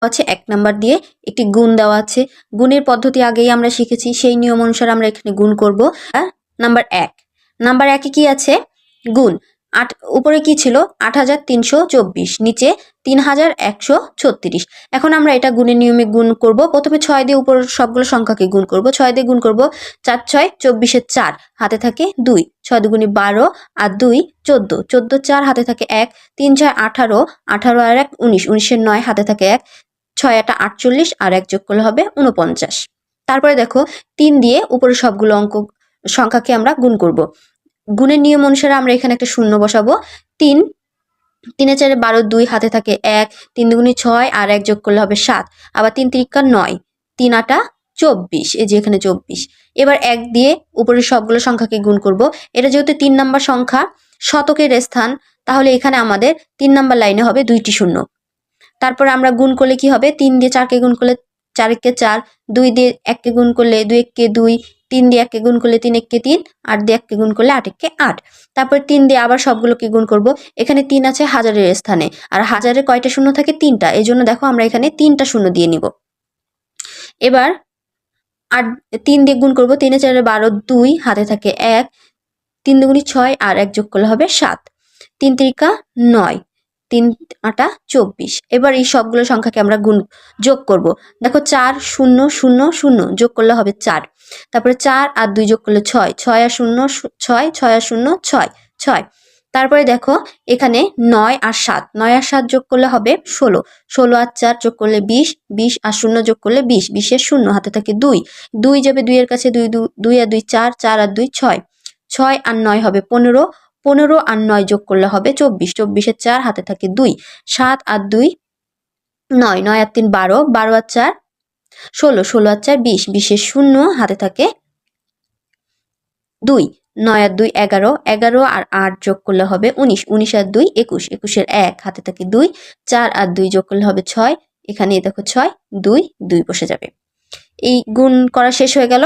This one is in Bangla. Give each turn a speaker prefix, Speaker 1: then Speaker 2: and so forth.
Speaker 1: আছে 1 নাম্বার দিয়ে একটি গুণ দেওয়া আছে। গুণের পদ্ধতি আগেই আমরা শিখেছি, সেই নিয়ম অনুসারে আমরা এখানে গুণ করব। নাম্বার 1, নাম্বার 1 এ কি আছে? গুণ। উপরে কি ছিল? 8324, নিচে 3136। এখন আমরা এটা গুণের নিয়মে গুণ করব। প্রথমে 6 দিয়ে উপর সবগুলো সংখ্যাকে গুণ করব। 6 দিয়ে গুণ করব, 4 6 24 4, হাতে থাকে 2, 6 দুগুণে 12 আর 2 14, 14 4, হাতে থাকে 1, 3 6 18, 18 আর 1 19, 19 এর 9, হাতে থাকে 1, 6 8 48 আর 1 যোগ করলে হবে 49। তারপরে দেখো 3 দিয়ে উপরে সবগুলো সংখ্যাকে আমরা গুণ করব। গুণের নিয়ম অনুসারে আমরা এখানে একটা শূন্য বসাবো। 3 3 4 12, 2, হাতে থাকে 1, 3 দুগুণে 6 আর 1 যোগ করলে হবে 7, আবার 3 3 9, 3 8 24, এই যে এখানে 24। এবার 1 দিয়ে উপরের সবগুলো সংখ্যাকে গুণ করব। এটা যেহেতু 3 নাম্বার সংখ্যা, শতকের স্থান, তাহলে এখানে আমাদের 3 নাম্বার লাইনে হবে 2টি শূন্য। তারপর আমরা গুণ করলে কি হবে? 3 দিয়ে 4 কে গুণ করলে 4 1 কে 4, 2 দিয়ে 1 কে গুণ করলে 2 1 কে 2, 3 দিয়ে 1 কে গুণ করলে 3 1 কে 3, 8 দিয়ে 1 কে গুণ করলে 8 1 কে 8। তারপর 3 দিয়ে আবার সবগুলোকে গুণ করব। এখানে 3 আছে হাজারের স্থানে, আর হাজারে কয়টা শূন্য থাকে? 3টা। এই জন্য দেখো আমরা এখানে 3টা শূন্য দিয়ে নিব। এবার 8 3 দিয়ে গুণ করব। 3 4 12, 2, হাতে থাকে 1, 3 দুগুণে 6 আর 1 যোগ করলে হবে 7, 3 3 9, 3 8 24। এবার এই সবগুলো সংখ্যাকে আমরা যোগ করব। দেখো 4 0 0 0, যোগ করলে হবে 4। তারপরে 4 আর 2 যোগ করলে 6, 6 আর 0 6, 6 আর 0 6, 6। তারপরে দেখো এখানে 9 আর 7, 9 আর 7 যোগ করলে হবে 16, 16 আর 4 যোগ করলে 20, 20 আর 0 যোগ করলে 20, 20 এর 0, হাতে থাকে 2, 2 যাবে 2 এর কাছে, 2 2 আর 2 4, 4 আর 2 6, 6 আর 9 হবে 15, 15 আর 9 যোগ করলে হবে 24, 24 এর 4, হাতে থাকে 2, 7 আর 2 9, 9 আর 3 12, 12 আর 4 16, 16 আর 4 20, 20 এর 0, হাতে থাকে 2, 9 আর 2 11, 11 আর 8 যোগ করলে হবে 19, 19 আর 2 21, 21 এর 1, হাতে থাকে 2, 4 আর 2 যোগ করলে হবে 6, এখানে দেখো 6 2 2 বসে যাবে। এই গুণ করা শেষ হয়ে গেল।